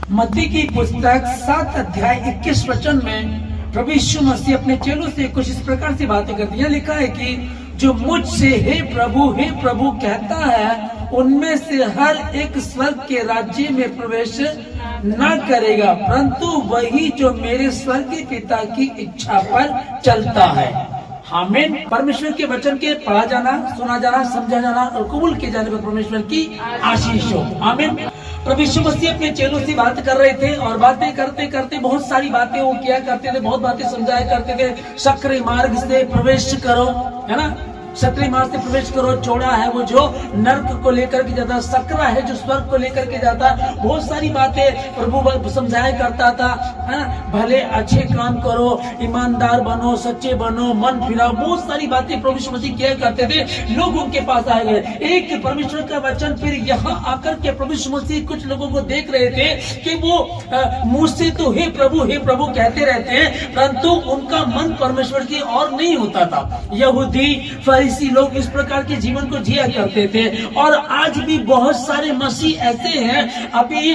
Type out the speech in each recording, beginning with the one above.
मत्ती की पुस्तक 7 अध्याय 21 वचन में प्रभु यीशु मसीह अपने चेलों से कुछ इस प्रकार से बातें करती है। लिखा है कि जो मुझसे हे प्रभु कहता है, उनमें से हर एक स्वर्ग के राज्य में प्रवेश न करेगा, परंतु वही जो मेरे स्वर्गीय पिता की इच्छा पर चलता है। आमीन। परमेश्वर के वचन के पढ़ा जाना, सुना जाना, समझा जाना और कबूल किए जाने पर परमेश्वर की आशीष हो। आमीन। प्रभु यीशु मसीह अपने चेलों से बात कर रहे थे और बातें करते करते बहुत सारी बातें वो किया करते थे, बहुत बातें समझाया करते थे। सक्रिय मार्ग से प्रवेश करो, है ना, सक्रिय मार्ग से प्रवेश करो। चौड़ा है वो जो नर्क को लेकर के जाता, सकरा है जो स्वर्ग को लेकर के जाता। बहुत सारी बातें प्रभु समझाया करता था, है ना। भले अच्छे काम करो, ईमानदार बनो, सच्चे बनो, मन फिराओ, बहुत सारी बातें प्रभु यीशु मसीह किया करते थे। लोग उनके पास आए गए। एक परमेश्वर का वचन फिर यहाँ आकर के प्रभु यीशु मसीह कुछ लोगों को देख रहे थे कि वो मुंह से तो हे प्रभु कहते रहते हैं, परंतु उनका मन परमेश्वर की ओर नहीं होता था। यहूदी फरीसी लोग इस प्रकार के जीवन को जिया करते थे और आज भी बहुत सारे मसीह ऐसे हैं। अभी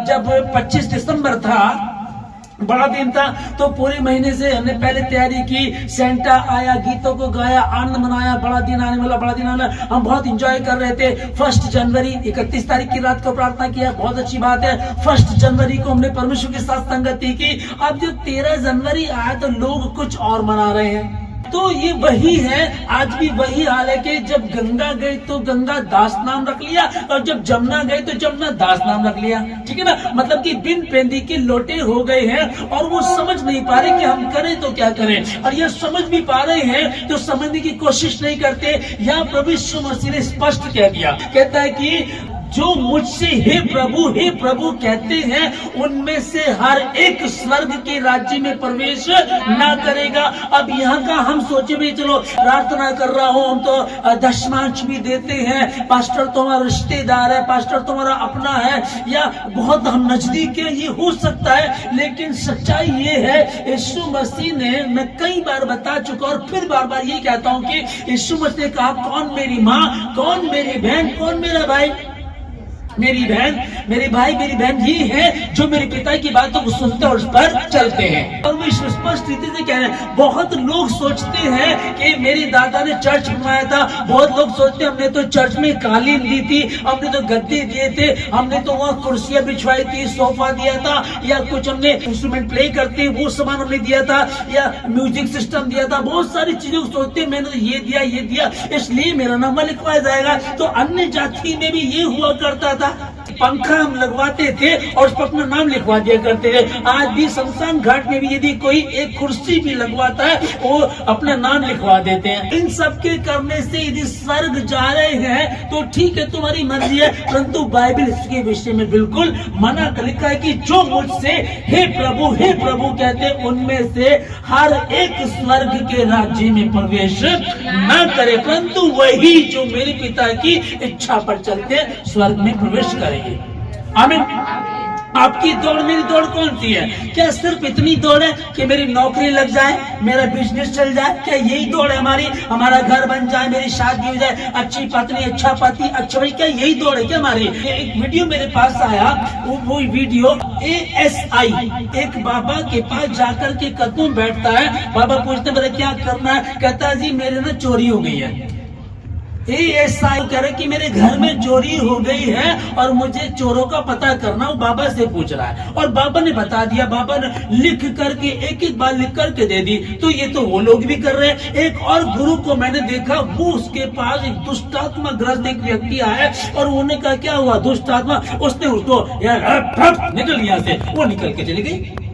जब 25 दिसंबर था, बड़ा दिन था, तो पूरे महीने से हमने पहले तैयारी की। सेंटा आया, गीतों को गाया, आनंद मनाया। बड़ा दिन आने वाला, बड़ा दिन आने वाला, हम बहुत एंजॉय कर रहे थे। 1 जनवरी 31 तारीख की रात को प्रार्थना किया, बहुत अच्छी बात है। 1 जनवरी को हमने परमेश्वर के साथ संगति की। अब जो 13 जनवरी आया तो लोग कुछ और मना रहे हैं। तो ये वही है, आज भी वही हाल है कि जब गंगा गई तो गंगा दास नाम रख लिया और जब जमुना गए तो जमुना दास नाम रख लिया। ठीक है ना, मतलब कि बिन पेंदी के लोटे हो गए हैं और वो समझ नहीं पा रहे कि हम करें तो क्या करें, और ये समझ भी पा रहे हैं तो समझने की कोशिश नहीं करते। या प्रभु यीशु मसीह ने स्पष्ट कह दिया, कहता है कि जो मुझसे हे प्रभु कहते हैं, उनमें से हर एक स्वर्ग के राज्य में प्रवेश ना करेगा। अब यहाँ का हम सोचे भी, चलो प्रार्थना कर रहा हूँ, हम तो दशमांश भी देते हैं, पास्टर तो हमारा रिश्तेदार है, पास्टर तो हमारा अपना है, या बहुत हम नजदीक है, ये हो सकता है। लेकिन सच्चाई ये है, यीशु मसीह ने, मैं कई बार बता चुका और फिर बार बार ये कहता हूँ कि यीशु मसीह ने कहा, कौन मेरी माँ, कौन मेरी बहन, कौन मेरा भाई। मेरी बहन, मेरे भाई, मेरी बहन ये है जो मेरे पिता की बातों को सुनते और उस पर चलते हैं। और मैं स्पष्ट रीति से कह रहे हैं, बहुत लोग सोचते हैं कि मेरे दादा ने चर्च बनवाया था, बहुत लोग सोचते हैं हमने तो चर्च में कालीन दी थी, हमने तो गद्दे दिए थे, हमने तो वहाँ कुर्सियां बिछवाई थी, सोफा दिया था, या कुछ हमने इंस्ट्रूमेंट प्ले करते हैं वो सामान हमने दिया था, या म्यूजिक सिस्टम दिया था। बहुत सारी चीजें सोचते हैं मैंने तो ये दिया इसलिए मेरा नाम लिखवाया जाएगा। तो अन्य जाति में भी ये हुआ करता था, पंखा हम लगवाते थे और उस पर अपना नाम लिखवा दिया करते थे। आज भी शमशान घाट में भी यदि कोई एक कुर्सी भी लगवाता है, वो अपना नाम लिखवा देते हैं। इन सब के करने से यदि स्वर्ग जा रहे हैं तो ठीक है, तुम्हारी मर्जी है, परंतु बाइबल इसके विषय में बिल्कुल मना कर लिखा है कि जो मुझसे हे प्रभु कहते हैं, उनमें से हर एक स्वर्ग के राज्य में प्रवेश न करे, परंतु वही जो मेरे पिता की इच्छा पर चलते स्वर्ग में प्रवेश करेंगे। आमीन। आपकी दौड़, मेरी दौड़ कौन सी है? क्या सिर्फ इतनी दौड़ है कि मेरी नौकरी लग जाए, मेरा बिजनेस चल जाए? क्या यही दौड़ है हमारी? हमारा घर बन जाए, मेरी शादी हो जाए, अच्छी पत्नी, अच्छा पति, अच्छा भाई, क्या यही दौड़ है क्या हमारी? एक वीडियो मेरे पास आया, वो वीडियो ASI एक बाबा के पास जाकर के कदमों बैठता है। बाबा पूछते मेरे क्या करना है? कहता है जी मेरे ना चोरी हो गई है। ASI कह रहे कि मेरे घर में चोरी हो गई है और मुझे चोरों का पता करना, वो बाबा से पूछ रहा है। और बाबा ने बता दिया, बाबा ने लिख करके एक बार लिख करके दे दी। तो ये तो वो लोग भी कर रहे हैं। एक और गुरु को मैंने देखा, वो उसके पास एक दुष्टात्मा ग्रस्त एक व्यक्ति आया और उन्होंने कहा क्या हुआ? दुष्टात्मा, उसने उसको यार निकल यहाँ से, वो निकल के चली गई।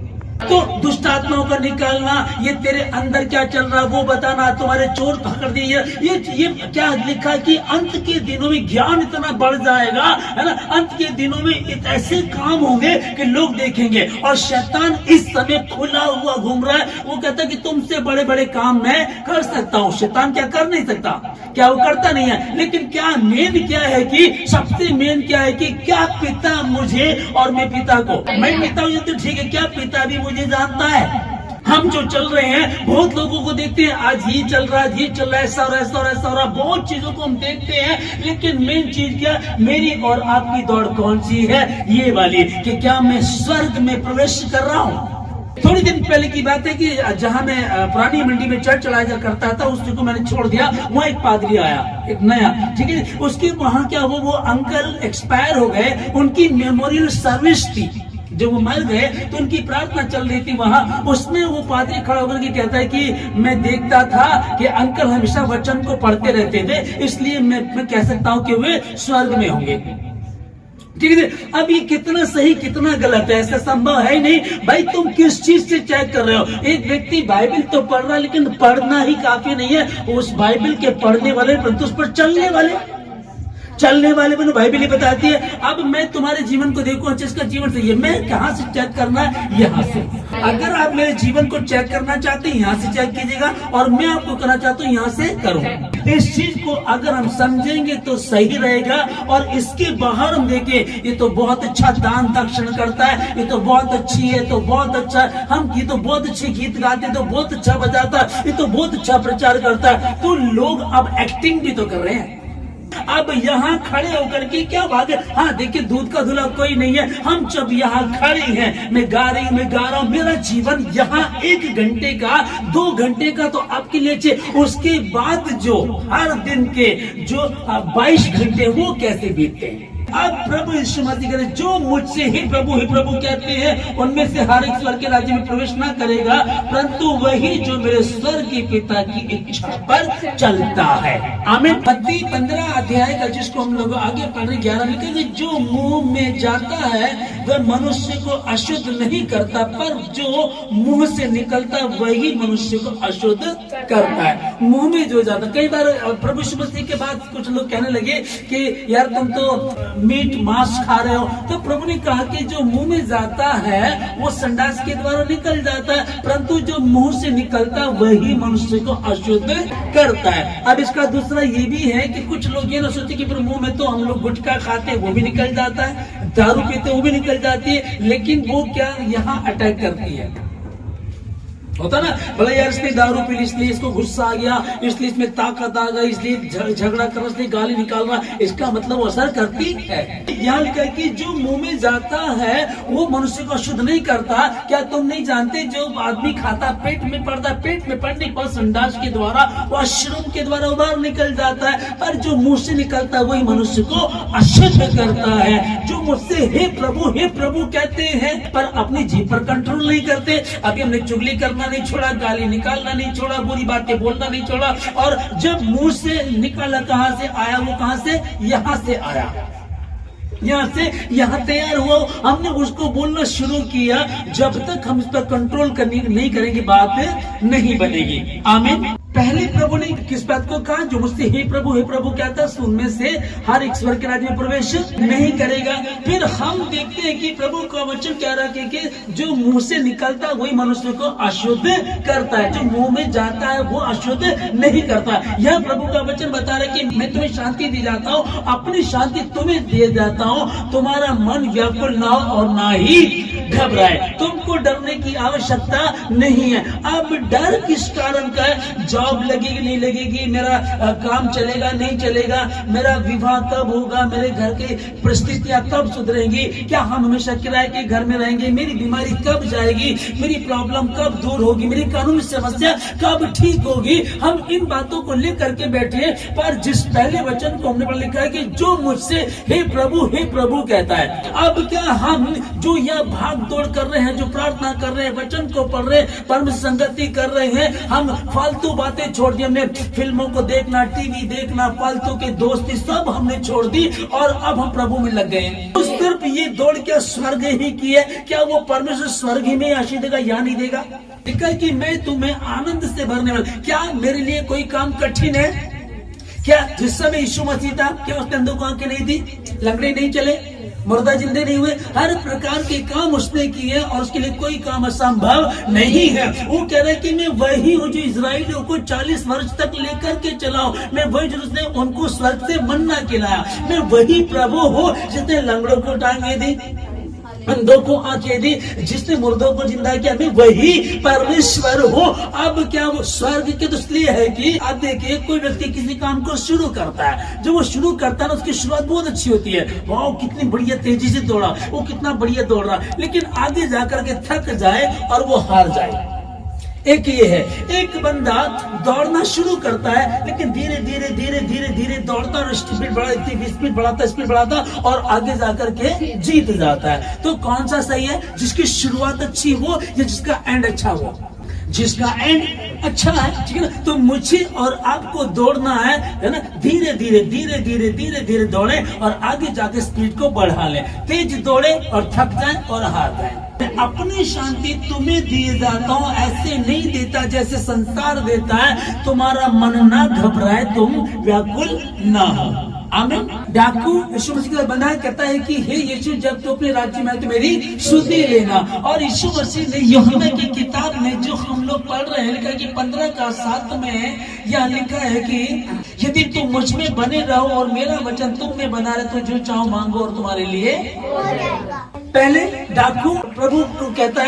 तो दुष्ट आत्माओं का निकालना, ये तेरे अंदर क्या चल रहा है वो बताना, तुम्हारे चोर पकड़ दिए, ये क्या लिखा है कि अंत के दिनों में ज्ञान इतना बढ़ जाएगा, है ना, अंत के दिनों में ऐसे काम होंगे कि लोग देखेंगे। और शैतान इस समय खुला हुआ घूम रहा है। वो कहता है कि तुमसे बड़े बड़े काम मैं कर सकता हूँ। शैतान क्या कर नहीं सकता? क्या वो करता नहीं है? लेकिन क्या मेन क्या है कि सबसे मेन क्या है कि क्या पिता मुझे और मैं पिता को, मैं पिता हूँ तो ठीक है, क्या पिता भी मुझे जानता है? हम जो चल रहे हैं, बहुत लोगों को देखते हैं आज ये चल रहा है, ये चल रहा है, ऐसा और ऐसा और ऐसा हो रहा, बहुत चीजों को हम देखते हैं, लेकिन मेन चीज क्या, मेरी और आपकी दौड़ कौन सी है, ये वाली कि क्या मैं स्वर्ग में प्रवेश कर रहा हूं। थोड़ी दिन पहले की बात है कि जहां मैं पुरानी मंडी में चर्च चलाया करता था, उस चीज को मैंने छोड़ दिया। वहां एक पादरी आया, एक नया, ठीक है, उसके वहां क्या वो अंकल एक्सपायर हो गए, उनकी मेमोरियल सर्विस थी, जब वो मर गए तो उनकी प्रार्थना चल रही थी वहां। उसमें वो पादरी खड़ा होकर के कहता है कि मैं देखता था कि अंकल हमेशा वचन को पढ़ते रहते थे, इसलिए मैं कह सकता हूं कि वे स्वर्ग में होंगे। ठीक है, अब ये कितना सही कितना गलत है, ऐसा संभव है ही नहीं। भाई तुम किस चीज से चेक कर रहे हो? एक व्यक्ति बाइबल तो पढ़ रहा है, लेकिन पढ़ना ही काफी नहीं है, उस बाइबल के पढ़ने वाले परंतु उस पर चलने वाले मैंने बाइबल ही बताती है। अब मैं तुम्हारे जीवन को देखूं, जिसका जीवन सही है, मैं कहां से चेक करना है? यहाँ से। अगर आप मेरे जीवन को चेक करना चाहते हैं, यहाँ से चेक कीजिएगा, और मैं आपको करना चाहता हूँ यहाँ से करूँ। इस चीज को अगर हम समझेंगे तो सही रहेगा। और इसके बाहर हम देखें, ये तो बहुत अच्छा दान दक्षिण करता है, ये तो बहुत अच्छी है, तो बहुत अच्छा है, हम ये तो बहुत अच्छे गीत गाते, तो बहुत अच्छा बजाता है, ये तो बहुत अच्छा प्रचार करता है, तो लोग अब एक्टिंग भी तो कर रहे हैं। अब यहाँ खड़े होकर के क्या बात है? हाँ देखिए, दूध का धुला कोई नहीं है। हम जब यहाँ खड़े हैं, मैं गा रहा हूँ, मेरा जीवन यहाँ 1 घंटे का 2 घंटे का तो आपके लिए चाहिए। उसके बाद जो हर दिन के जो 22 घंटे वो कैसे बीतते हैं? अब प्रभु यीशु मसीह करे, जो मुझसे ही प्रभु कहते हैं, उनमें से हर एक स्वर्ग के राज्य में प्रवेश ना करेगा, परंतु वही जो मेरे स्वर्ग के पिता की इच्छा पर चलता है। आमीन। मत्ती 15 अध्याय का, जिसको हम लोग आगे पढ़ रहे 11 में कहते, जो मुंह में जाता है वह मनुष्य को अशुद्ध नहीं करता, पर जो मुंह से निकलता वही मनुष्य को अशुद्ध करता है। मुंह में जो जाता, कई बार प्रभु यीशु मसीह के बाद कुछ लोग कहने लगे कि यार तुम तो मीट मांस खा रहे हो, तो प्रभु ने कहा कि जो मुंह में जाता है वो संडास के द्वारा निकल जाता है, परंतु जो मुंह से निकलता वही मनुष्य को अशुद्ध करता है। अब इसका दूसरा ये भी है कि कुछ लोग ये ना सोचे कि फिर मुंह में तो हम लोग गुटखा खाते हैं, वो भी निकल जाता है, दारू पीते वो भी निकल जाती है, लेकिन वो क्या यहाँ अटैक करती है, होता ना, भले यार इसने दारू पी ली, इसलिए इसको गुस्सा आ गया, इसलिए इसमें ताकत आ गई, इसलिए झगड़ा कर, इसलिए गाली निकाल रहा, इसका मतलब वो असर करती है। यहाँ लिखा है कि जो मुंह में जाता है वो मनुष्य को शुद्ध नहीं करता। क्या तुम नहीं जानते, जो आदमी खाता पेट में पड़ता, पेट में पड़ने पर संडास के द्वारा, वॉशरूम के द्वारा बाहर निकल जाता है, पर जो मुंह से निकलता है वही मनुष्य को अशुद्ध करता है। जो मुझसे हे प्रभु कहते हैं, पर अपनी जीभ पर कंट्रोल नहीं करते। अभी हमने चुगली करना नहीं छोड़ा, गाली निकालना नहीं छोड़ा, बुरी बातें बोलना नहीं छोड़ा, और जब मुंह से निकाला, कहां से आया वो? कहां से? यहां से आया, यहाँ से यहाँ तैयार हुआ, हमने उसको बोलना शुरू किया। जब तक हम इस पर कंट्रोल करनी नहीं करेंगे, बात नहीं बनेगी। आमीन। पहले प्रभु ने किस बात को कहा? जो मुझसे हे प्रभु कहता है, उनमें से हर एक स्वर्ग के राज्य में प्रवेश नहीं करेगा। फिर हम देखते हैं कि प्रभु का वचन कह रहा है कि जो मुंह से निकलता है वही मनुष्य को अशुद्ध करता है, जो मुंह में जाता है वो अशुद्ध नहीं करता। यह प्रभु का वचन बता रहा है कि मैं तुम्हें शांति दे जाता हूँ, अपनी शांति तुम्हें दे जाता हूँ, तुम्हारा मन व्याकुल ना हो और ना ही घबराए। तुमको डरने की आवश्यकता नहीं है। अब डर किस कारण का है? जॉब लगेगी नहीं लगेगी, मेरा काम चलेगा नहीं चलेगा, मेरा विवाह कब होगा, मेरे घर की परिस्थितियां कब सुधरेंगी, क्या हम हमेशा किराए के घर में रहेंगे, मेरी बीमारी कब जाएगी, मेरी प्रॉब्लम कब दूर होगी, मेरी कानूनी समस्या कब ठीक होगी। हम इन बातों को लेकर के बैठे, पर जिस पहले वचन को हमने लिखा है कि जो मुझसे हे प्रभु कहता है। अब क्या हम जो यह भाग दौड़ कर रहे हैं, जो प्रार्थना कर रहे हैं, वचन को पढ़ रहे हैं, परम संगति कर रहे हैं, हम फालतू बातें छोड़ दी। हमने फिल्मों को देखना, टीवी देखना, फालतू के दोस्ती सब हमने छोड़ दी, और अब हम प्रभु में लग गए। तो सिर्फ ये दौड़ क्या स्वर्ग ही की है? क्या वो परमेश्वर स्वर्ग ही में आशीष देगा या नहीं देगा? लिखा है कि मैं तुम्हें आनंद से भरने वाला। क्या मेरे लिए कोई काम कठिन है? क्या जिस समय यीशु मसीह था, क्या उसने अंधों को आंखें नहीं दी, लंगड़े नहीं चले, मुर्दा जिंदे नहीं हुए? हर प्रकार के काम उसने किए, और उसके लिए कोई काम असंभव नहीं है। वो कह रहे कि मैं वही हूँ जो इजराइलियों को 40 वर्ष तक लेकर के चलाओ, मैं वही जिसने उनको स्वर्ग से मन्ना खिलाया, मैं वही प्रभु हूँ जिसने लंगड़ों को टांगे दी, अंधों को आंखें दी, जिसने मुर्दों को जिंदा किया, मैं वही परमेश्वर हूँ। अब क्या वो स्वर्ग के तो इसलिए है कि आप देखिए कोई व्यक्ति किसी काम को शुरू करता है, जब वो शुरू करता है ना उसकी शुरुआत बहुत अच्छी होती है, वाह कितनी बढ़िया तेजी से दौड़ा, वो कितना बढ़िया दौड़ रहा, लेकिन आगे जाकर के थक जाए और वो हार जाए। एक ये है, एक बंदा दौड़ना शुरू करता है लेकिन धीरे धीरे धीरे धीरे धीरे दौड़ता और स्पीड बढ़ाती, स्पीड बढ़ाता और आगे जाकर के जीत जाता है। तो कौन सा सही है, जिसकी शुरुआत अच्छी हो या जिसका एंड अच्छा हो? जिसका एंड अच्छा है, ठीक है ना। तो मुझे और आपको दौड़ना है ना, धीरे धीरे धीरे धीरे धीरे धीरे दौड़े और आगे जाके स्पीड को बढ़ा ले, तेज दौड़े और थक जाए और हार जाए। अपनी शांति तुम्हें दिए जाता हूँ, ऐसे नहीं देता जैसे संसार देता है, तुम्हारा मन ना घबराए, तुम व्याकुल ना हो। आमीन। डाकू यीशु मसीह का बंधन कहता है कि हे यीशु, जब तू अपने राज्य में तो मेरी सुधि लेना। और यीशु मसीह ने यूहन्ना की किताब में जो हम लोग पढ़ रहे हैं, लिखा कि 15:7 में यह लिखा है कि यदि तुम मुझ में बने रहो और मेरा वचन तुम में बना रहे, तो जो चाहो मांगो और तुम्हारे लिए हो जाएगा। पहले डाकू प्रभु को कहता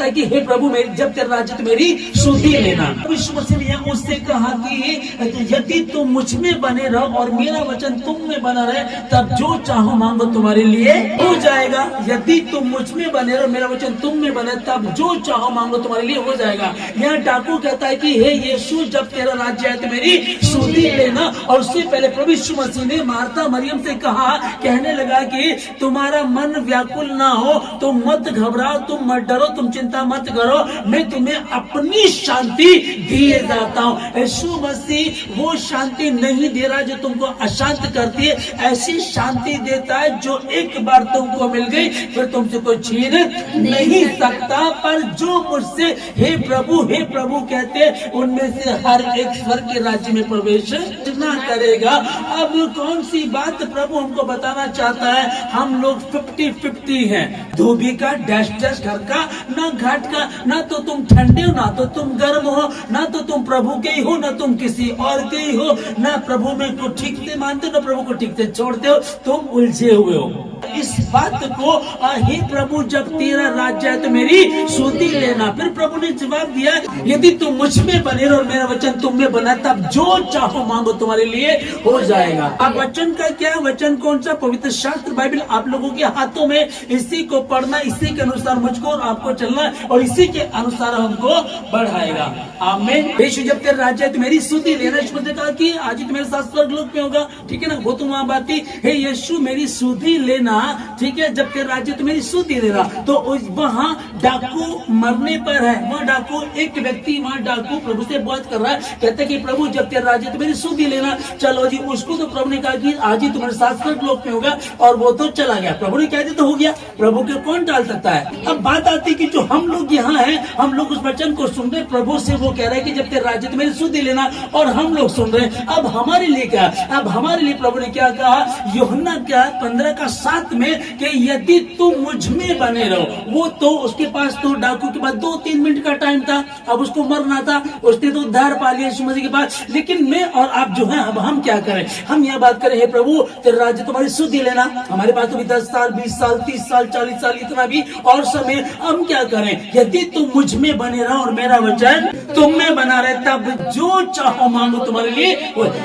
है कि हे प्रभु, मेरी जब तेरा राज्य तो मेरी सुधि लेना। यीशु मसीह ने उससे कहा कि यदि तुम मुझ में बने रहो और मेरा वचन तुम में बना रहे, तब जो चाहो मांगो तुम्हारे लिए हो जाएगा। यदि तुम मुझ में बने रहो, मेरा वचन तुम में बने, तब जो चाहो मांगो तुम्हारे लिए हो जाएगा। यहाँ डाकू कहता है कि हे यीशु, जब तेरा राज्य है तो मेरी सुधि लेना। और उससे पहले प्रभु यीशु मसीह ने मार्था मरियम से कहा, कहने लगा कि तुम्हारा मन व्याकुल ना हो, तुम मत घबराओ, तुम मत डरो, तुम चिंता मत करो, मैं तुम्हें अपनी शांति दिए जाता हूँ। यीशु मसीह वो शांति नहीं दे रहा जो तुमको अशांत करती है, ऐसी शांति देता है जो एक बार तुमको मिल गई फिर तुमसे कोई छीन नहीं सकता। पर जो मुझसे हे प्रभु कहते, उनमें से हर एक स्वर्ग के राज्य में प्रवेश ना करेगा। अब कौन सी बात प्रभु हमको बताना चाहता है? हम लोग 50-50 हैं, धोबी का डैश घर का ना घाट का, ना तो तुम ठंडे हो ना तो तुम गर्म हो, ना तो तुम प्रभु के ही हो ना तुम किसी और के ही हो, ना प्रभु में को ठीक से मानते हो ना प्रभु को ठीक से छोड़ते हो, तुम उलझे हुए हो। इस बात को हे प्रभु, जब तेरा राज्य है तो मेरी सुधि लेना। फिर प्रभु ने जवाब दिया, यदि तुम मुझ में बने रहो और मेरा वचन तुम में बना, तब जो चाहो मांगो तुम्हारे लिए हो जाएगा। अब वचन का क्या? वचन कौन सा? पवित्र शास्त्र बाइबल आप लोगों के हाथों में, इसी को पढ़ना, इसी के अनुसार मुझको और आपको चलना और इसी के अनुसार हमको बढ़ाएगा। आमीन। यीशु, जब तेरा राज्य है तो मेरी सुधि लेना। यीशु ने कहा कि आज ही तुम्हारे साथ स्वर्ग लोक में होगा, ठीक है ना, वो तुम वहां बात थी, हे यीशु मेरी सुधि लेना, ठीक है, जब तेरा राज्य तो मेरी सुधि लेना। तो वहां डाकू मरने पर है, वहां डाकू, एक व्यक्ति वहां डाकू प्रभु से बात कर रहा है, कहते कि प्रभु जब तेरा राज्य तो मेरी सुधि लेना। चलो जी, उसको तो प्रभु ने कहा कि आज ही तुम्हारे साथ स्वर्ग लोक में होगा, और वो तो चला गया। प्रभु ने कह दिया तो हो गया, प्रभु के कौन टाल सकता है। अब बात आती कि जो हम लोग यहाँ हैं, हम लोग उस वचन को सुन रहे, प्रभु से वो कह रहे हैं कि जब तेरा राज्य तो मेरी सुधि लेना, और हम लोग सुन रहे हैं। अब हमारे लिए क्या? अब हमारे लिए प्रभु ने क्या कहा? यूहन्ना क्या 15:7 में कि यदि तुम मुझ में बने रहो। वो तो उसके पास तो डाकू के पास 2-3 मिनट का टाइम था, अब उसको मरना था, उसने तो उद्धार पा लिया यीशु मसीह के पास। लेकिन मैं और आप जो हैं, अब हम क्या करें? हम यह बात करें, हे प्रभु तेरा राज्य तुम्हारी सुधि लेना। हमारे पास तो भी 10 साल 20 साल 30 साल 40 साल इतना भी और समय, हम क्या करें? यदि तुम मुझ में बने रहो और मेरा वचन तुम में बना रहे, तब जो चाहो मांगो तुम्हारे लिए।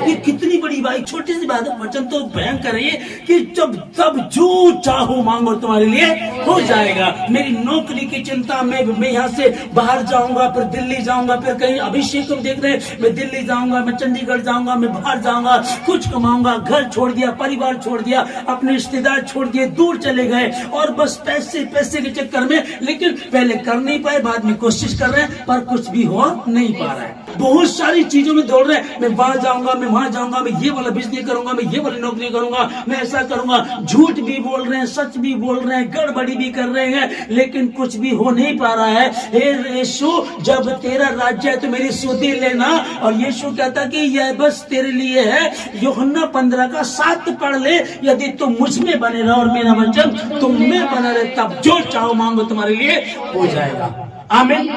ये कितनी बड़ी बात, छोटी सी बात है, वचन तो भयंकर है कि जब तब जो चाहो मांगो तुम्हारे लिए हो जाएगा। मेरी नौकरी की चिंता में मैं यहाँ से बाहर जाऊंगा, फिर दिल्ली जाऊंगा, फिर कहीं अभिषेक को देख रहे, मैं दिल्ली जाऊंगा, मैं चंडीगढ़ जाऊंगा, मैं बाहर जाऊंगा, कुछ कमाऊंगा, घर छोड़ दिया, परिवार छोड़ दिया, अपने रिश्तेदार छोड़ दिए, दूर चले गए, और बस पैसे के चक्कर में, लेकिन पहले कर नहीं पाए, बाद में कोशिश कर रहे हैं, पर कुछ भी हो नहीं पा रहा है। बहुत सारी चीजों में दौड़ रहे हैं, मैं वहां जाऊंगा, मैं वहां जाऊंगा, मैं ये वाला बिजनेस करूंगा, मैं ये वाली नौकरी करूंगा, मैं ऐसा करूंगा। झूठ भी बोल रहे हैं, सच भी बोल रहे हैं, गड़बड़ी भी कर रहे हैं, लेकिन कुछ भी हो नहीं पा रहा है। हे यीशु, जब तेरा राज्य है तो मेरी सुधि लेना। और यीशु कहता कि यह बस तेरे लिए है। यूहन्ना 15:7 पढ़ ले, यदि तुम मुझ में बने रहो और मेरा वचन तुम में बना रहे, तब जो चाहो मांगो तुम्हारे लिए हो जाएगा। आमीन।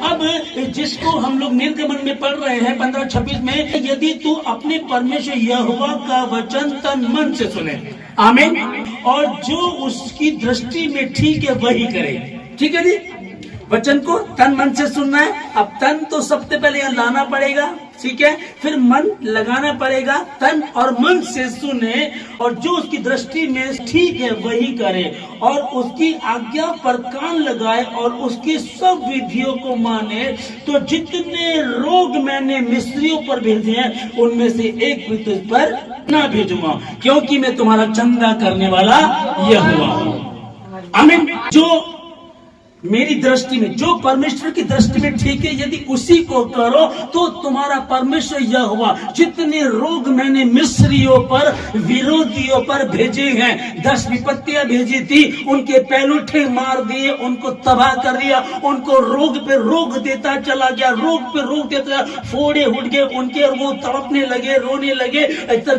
अब जिसको हम लोग निर्गमन में पढ़ रहे हैं 15:26 में, यदि तू अपने परमेश्वर यहोवा का वचन तन मन से सुने। आमीन। और जो उसकी दृष्टि में ठीक है वही करे। ठीक है जी, वचन को तन मन से सुनना है। अब तन तो सबसे पहले यहाँ लाना पड़ेगा, ठीक है, फिर मन लगाना पड़ेगा। तन और मन से सुने और जो उसकी दृष्टि में ठीक है वही करे और उसकी आज्ञा पर कान लगाए और उसकी सब विधियों को माने। तो जितने रोग मैंने मिस्रियों पर भेजे हैं उनमें से एक भी तुझ पर ना भेजूंगा, क्योंकि मैं तुम्हारा चंदा करने वाला यहोवा हूं। आमीन। जो मेरी दृष्टि में, जो परमेश्वर की दृष्टि में ठीक है, यदि उसी को करो तो तुम्हारा परमेश्वर यहोवा जितने रोग मैंने मिस्रियों पर, विरोधियों पर भेजे हैं, 10 विपत्तियां भेजी थी, उनके पहलूठे मार दिए, उनको तबाह कर दिया, उनको रोग पे रोग देता चला गया, रोग पे रोग देता, फोड़े उठ गए उनके और वो तड़पने लगे, रोने लगे।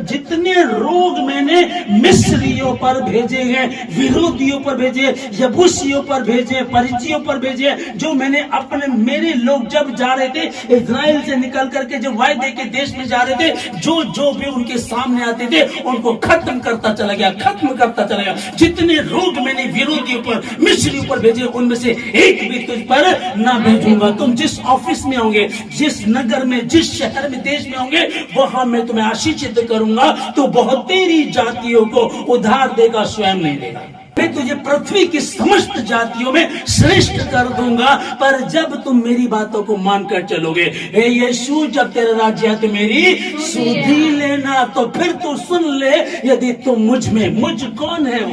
जितने रोग मैंने मिस्रियों पर भेजे हैं, विरोधियों पर भेजे, यबूसियों पर भेजे, परिचियों पर भेजे, जो मैंने अपने, मेरे लोग जब जा रहे थे इस्राएल से निकल करके जब वायदे के देश में जा रहे थे, जो जो भी उनके सामने आते थे उनको खत्म करता चला गया, खत्म करता चला गया। जितने रोग मैंने विरोधियों पर, मिस्रियों पर भेजे, उनमें से एक भी तुझ पर ना भेजूंगा। तुम जिस ऑफिस में होंगे, जिस नगर में, जिस शहर में, देश में होंगे, वहां मैं तुम्हें आशीषित करूंगा। तो बहुत तेरी जातियों को उधार देगा, स्वयं नहीं देगा। मैं तुझे पृथ्वी की समस्त जातियों में श्रेष्ठ कर दूंगा। पर जब तुम मेरी बातों को मानकर चलोगे, हे यीशु, जब तेरा राज्य है तो मेरी सुधि लेना। तो फिर तू सुन ले, यदि तुम मुझ में, मुझ कौन है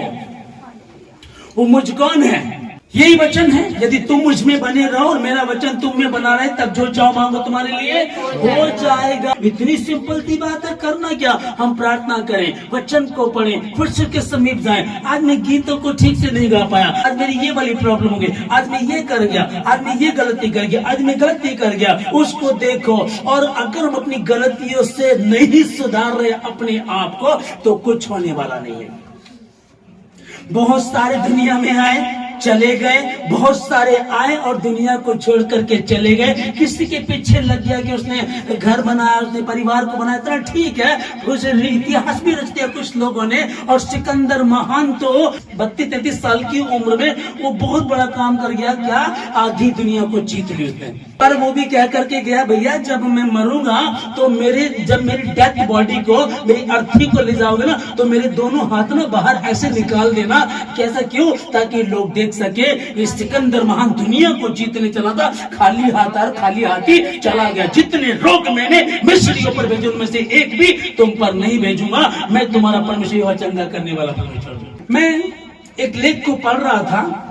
वो मुझ कौन है? यही वचन है, यदि तुम मुझ में बने रहो और मेरा वचन तुम में बना रहे, तब जो चाहो मांगो तुम्हारे लिए हो जाएगा। इतनी सिंपल सी बात है, करना क्या? हम प्रार्थना करें, वचन को पढ़ें, खुद के समीप जाएं। आज मैं गीतों को ठीक से नहीं गा पाया, आज मेरी ये वाली प्रॉब्लम हो गई, आज मैं ये कर गया, आज मैं ये गलती कर गया, आज मैं गलती कर गया, उसको देखो। और अगर हम अपनी गलतियों से नहीं सुधार रहे अपने आप को, तो कुछ होने वाला नहीं है। बहुत सारे दुनिया में आए, चले गए, बहुत सारे आए और दुनिया को छोड़ करके चले गए। किसी के पीछे लग गया कि उसने घर बनाया, उसने परिवार को बनाया, इतना ठीक है, कुछ इतिहास भी रच दिया कुछ लोगों ने। और सिकंदर महान तो 32-33 साल की उम्र में वो बहुत बड़ा काम कर गया, क्या? आधी दुनिया को जीत ली उसने। पर वो भी कह करके गया, भैया जब मैं मरूंगा तो जब मेरी डेथ बॉडी को, मेरी अर्थी को ले जाओगे ना, तो मेरे दोनों हाथ ना बाहर ऐसे निकाल देना। कैसा? क्यों? ताकि लोग देख सके ये सिकंदर महान दुनिया को जीतने चला था, खाली हाथ और खाली हाथी चला गया। जितने रोग मैंने मिस्रियों पर भेजे, उनमें से एक भी तुम पर नहीं भेजूंगा। मैं तुम्हारा परमेश्वर चंदा करने वाला परमेश्वर। मैं एक लेख को पढ़ रहा था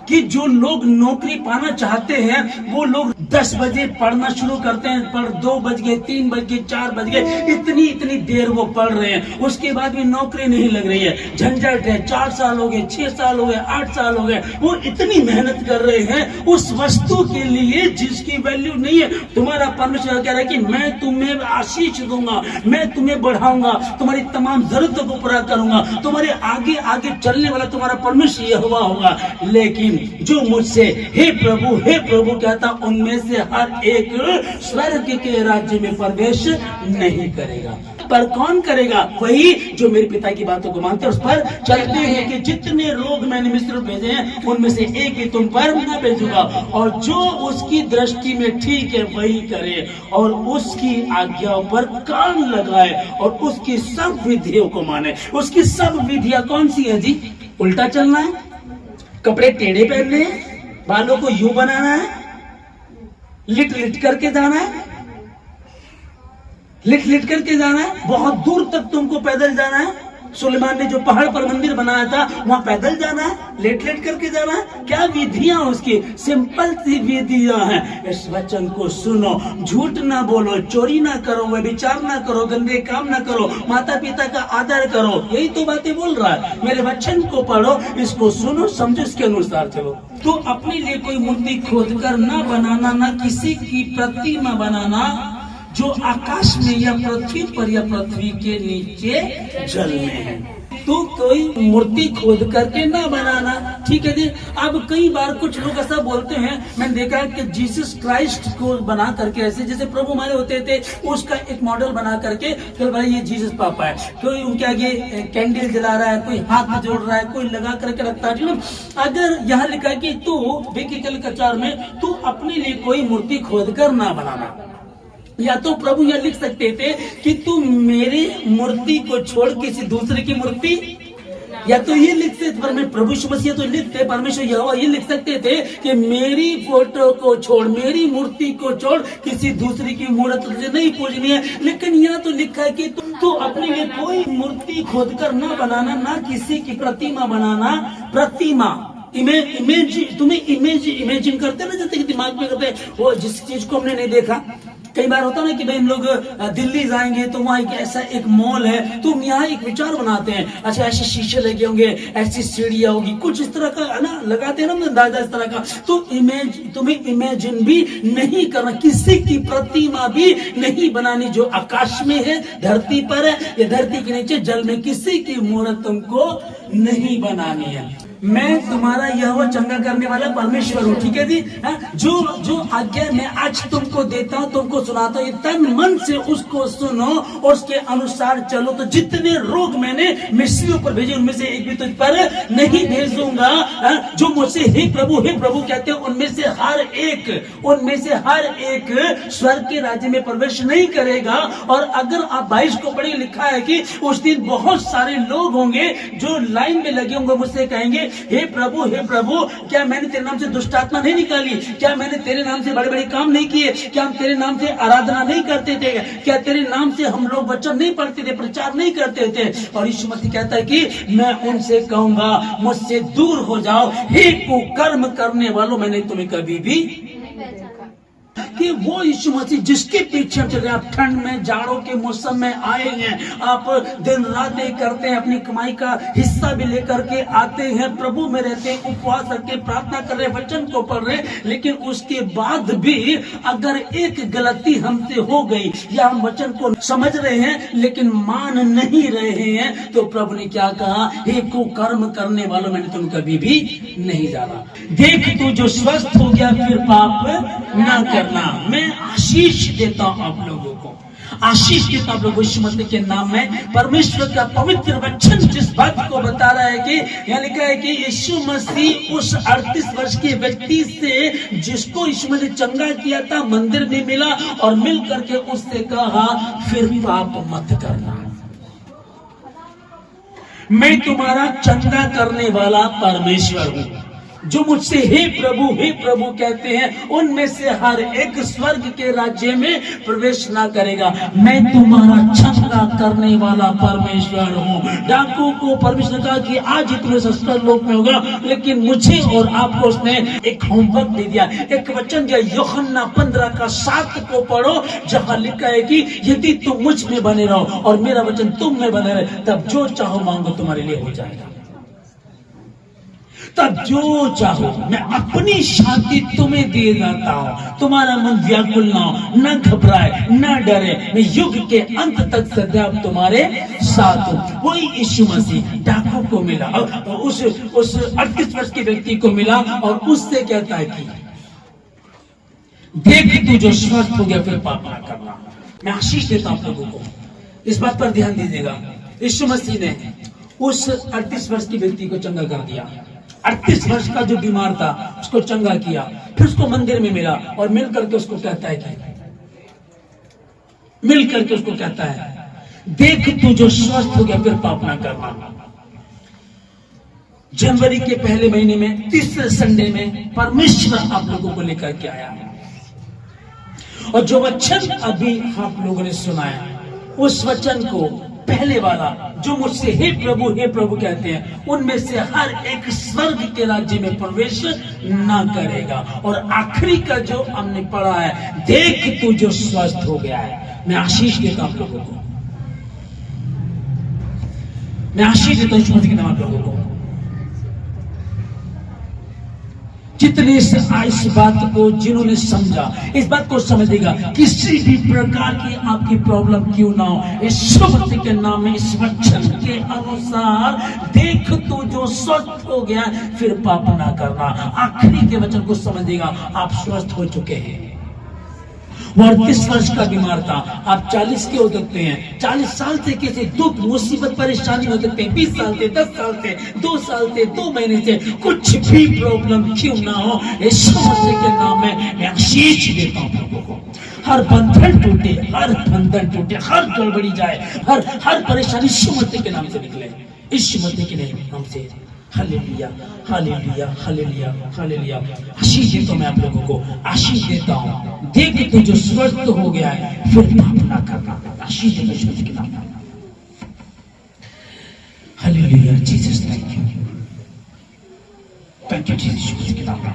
कि जो लोग नौकरी पाना चाहते हैं वो लोग 10 बजे पढ़ना शुरू करते हैं, पर 2 बज गए, 3 बज गए, 4 बज गए, इतनी देर वो पढ़ रहे हैं, उसके बाद भी नौकरी नहीं लग रही है। झंझट है, 4 साल हो गए, 6 साल हो गए, 8 साल हो गए, वो इतनी मेहनत कर रहे हैं उस वस्तु के लिए जिसकी वैल्यू नहीं है। तुम्हारा परमेश्वर कह रहा है कि मैं तुम्हें आशीष दूंगा, मैं तुम्हें बढ़ाऊंगा, तुम्हारी तमाम जरूरतों को पूरा करूंगा, तुम्हारे आगे आगे चलने वाला तुम्हारा परमेश्वर यहोवा होगा। लेकिन जो मुझसे हे प्रभु कहता, उनमें से हर एक स्वर्ग के राज्य में प्रवेश नहीं करेगा। पर कौन करेगा? वही जो मेरे पिता की बातों को मानते हैं, उस पर चलते हैं। कि जितने रोग मैंने मिस्र भेजे हैं उनमें से एक भी तुम पर न भेजूंगा। और जो उसकी दृष्टि में ठीक है वही करे और उसकी आज्ञाओं पर कान लगाए और उसकी सब विधियों को माने। उसकी सब विधियां कौन सी है जी? उल्टा चलना है, कपड़े टेढ़े पहनने हैं, बालों को यूं बनाना है, लिट करके जाना है, लिट करके जाना है, बहुत दूर तक तुमको पैदल जाना है। सुलेमान ने जो पहाड़ पर मंदिर बनाया था वहां पैदल जाना है, लेट करके जाना है। क्या विधियां उसकी? सिंपल सी विधियां हैं। इस वचन को सुनो, झूठ ना बोलो, चोरी ना करो, व्यभिचार ना करो, गंदे काम ना करो, माता पिता का आदर करो, यही तो बातें बोल रहा है। मेरे वचन को पढ़ो, इसको सुनो, समझो, इसके अनुसार चलो। तो अपने लिए कोई मूर्ति खोद कर ना बनाना, ना किसी की प्रतिमा बनाना जो आकाश में या पृथ्वी पर या पृथ्वी के नीचे जल में है। तू कोई मूर्ति खोद करके ना बनाना, ठीक है जी। अब कई बार कुछ लोग ऐसा बोलते हैं, मैंने देखा है कि जीसस क्राइस्ट को बना करके ऐसे जैसे प्रभु हमारे होते थे उसका एक मॉडल बना करके फिर भाई ये जीसस पापा है, कोई उनके आगे कैंडल जला रहा है, कोई हाथ में जोड़ रहा है, कोई लगा करके रखता है, ठीक है। अगर यहाँ लिखा है कि तू वेकिकल कचार में तू अपने लिए कोई मूर्ति खोद कर ना बनाना, या तो प्रभु यह लिख सकते थे कि तू मेरी मूर्ति को छोड़ किसी दूसरे की मूर्ति, या तो ये लिख सकते पर प्रभु यीशु मसीह तो लिखते परमेश्वर यहोवा ये लिख सकते थे कि मेरी फोटो को छोड़, मेरी मूर्ति को छोड़ किसी दूसरी की मूर्त तुझे नहीं पूजनी है। लेकिन यहाँ तो लिखा है कि तू अपने लिए कोई मूर्ति खोद कर ना बनाना, ना किसी की प्रतिमा बनाना। प्रतिमा इमेज तुम्हें इमेजिन करते ना, जैसे कि दिमाग में करते वो जिस चीज को हमने नहीं देखा। कई बार होता ना कि भाई हम लोग दिल्ली जाएंगे तो वहाँ एक ऐसा एक मॉल है, तो हम यहाँ एक विचार बनाते हैं, अच्छा ऐसे शीशे लगे होंगे, ऐसी सीढ़ियाँ होगी, कुछ इस तरह का है ना, लगाते हैं ना अंदाजा इस तरह का। तो तुम्हें इमेजिन भी नहीं करना, किसी की प्रतिमा भी नहीं बनानी जो आकाश में है, धरती पर है या धरती के नीचे जल में, किसी की मूर्त तुमको नहीं बनानी है। मैं तुम्हारा यहोवा चंगा करने वाला परमेश्वर हूँ, ठीक है जी। जो आज्ञा मैं आज तुमको देता हूँ, तुमको सुनाता हूँ, तन मन से उसको सुनो और उसके अनुसार चलो, तो जितने रोग मैंने मिस्रियों पर भेजे उनमें से एक भी तुझ पर नहीं भेजूंगा। जो मुझसे हे प्रभु कहते हैं उनमें से हर एक स्वर्ग के राज्य में प्रवेश नहीं करेगा। और अगर आप 22 को पढ़े, लिखा है कि उस दिन बहुत सारे लोग होंगे जो लाइन में लगे होंगे, मुझसे कहेंगे हे प्रभु क्या मैंने तेरे नाम से दुष्ट आत्मा नहीं निकाली, क्या मैंने तेरे नाम से बड़े बड़े काम नहीं किए, क्या हम तेरे नाम से आराधना नहीं करते थे, क्या तेरे नाम से हम लोग वचन नहीं पढ़ते थे, प्रचार नहीं करते थे। और यीशु मसीह कहता है कि मैं उनसे कहूंगा मुझसे दूर हो जाओ हे कुकर्म करने वालों, मैंने तुम्हें कभी भी कि वो यीशु मसीह जिसके पीछे हम चल रहे हैं। आप ठंड में, जाड़ों के मौसम में आए हैं, आप दिन रात एक करते हैं, अपनी कमाई का हिस्सा भी लेकर के आते हैं, प्रभु में रहते हैं, उपवास करके प्रार्थना कर रहे हैं, वचन को पढ़ रहे हैं, लेकिन उसके बाद भी अगर एक गलती हमसे हो गई या हम वचन को समझ रहे हैं लेकिन मान नहीं रहे हैं, तो प्रभु ने क्या कहा, हे कुकर्म करने वालों, मैंने तुम कभी भी नहीं जाना। देख तू जो स्वस्थ हो गया फिर पाप ना करना। मैं आशीष देता हूं आप लोगों को, आशीष देता हूं आप लोगों, यीशु मसीह के नाम में। परमेश्वर का पवित्र वचन जिस बात को बता रहा है कि यहाँ लिखा है कि यीशु मसीह उस 38 वर्ष के व्यक्ति से जिसको यीशु मसीह चंगा किया था मंदिर में मिला और मिल करके उससे कहा फिर पाप मत करना, मैं तुम्हारा चंगा करने वाला परमेश्वर हूं। जो मुझसे हे प्रभु कहते हैं उनमें से हर एक स्वर्ग के राज्य में प्रवेश ना करेगा। मैं तुम्हारा चंगा करने वाला परमेश्वर हूँ। डाकू को परमेश्वर कहा कि आज ही तुम्हें सस्ता लोक में होगा, लेकिन मुझे और आपको उसने एक होमवर्क दे दिया, एक वचन दिया। यूहन्ना 15:7 को पढ़ो, जहाँ लिखा है कि यदि तुम मुझ में बने रहो और मेरा वचन तुम में बने रहे, तब जो चाहो मांगो तुम्हारे लिए हो जाएगा। तब जो चाहो मैं अपनी शांति तुम्हें दे जाता हूं, तुम्हारा मन व्याकुल ना हो, न घबराए न डरे, मैं युग के अंत तक सदैव तुम्हारे साथ हूं। वही यीशु मसीह डाकू को मिला, उस 38 वर्ष के व्यक्ति को मिला और उससे कहता है कि देख तू जो स्वस्थ हो गया फिर पाप ना करना। मैं आशीष देता हूं आप लोगों को, इस बात पर ध्यान दीजिएगा। यीशु मसीह ने उस 38 वर्ष के व्यक्ति को चंगा कर दिया। 38 वर्ष का जो बीमार था उसको चंगा किया, फिर उसको मंदिर में मिला और मिल करके उसको कहता है देख तू जो स्वस्थ हो गया फिर पाप ना करना। जनवरी के पहले महीने में 30 संडे में परमेश्वर आप लोगों को लेकर के आया, और जो वचन अभी आप लोगों ने सुना है उस वचन को पहले वाला जो मुझसे हे प्रभु कहते हैं उनमें से हर एक स्वर्ग के राज्य में प्रवेश ना करेगा। और आखिरी का जो हमने पढ़ा है देख तू जो स्वस्थ हो गया है। मैं आशीष देता हूं आप लोगों को, मैं आशीष देता हूं यीशु मसीह के नाम आप लोगों को। जितने इस बात को जिन्होंने समझा, इस बात को समझेगा, किसी भी प्रकार की आपकी प्रॉब्लम क्यों ना हो, यीशु मसीह के नाम में इस वचन के अनुसार देख तू जो स्वस्थ हो गया फिर पाप ना करना। आखिरी के वचन को समझेगा, आप स्वस्थ हो चुके हैं। वो 38 वर्ष का बीमार था, आप 40 के हो सकते हैं। 40 साल से किसी दुख मुसीबत परेशानी हो सकते हैं, 20 साल से, 10 साल से, 2 साल से, 2 महीने से, कुछ भी प्रॉब्लम क्यों ना हो, यीशु मसीह के नाम में मैं आशीष देता हूं प्रभु को। हर बंधन टूटे, हर बंधन टूटे, हर गड़बड़ी जाए, हर परेशानी यीशु मसीह के नाम से निकले, यीशु मसीह के नाम से। Hallelujah, hallelujah, hallelujah, hallelujah. आशीष देता हूं मैं आप लोगों को, आशीष देता हूं। देख तू जो स्वस्थ हो गया है फिर पाप ना करना। आशीष देता हूं के नाम में। Hallelujah, Jesus thank you, thank you Jesus के नाम में।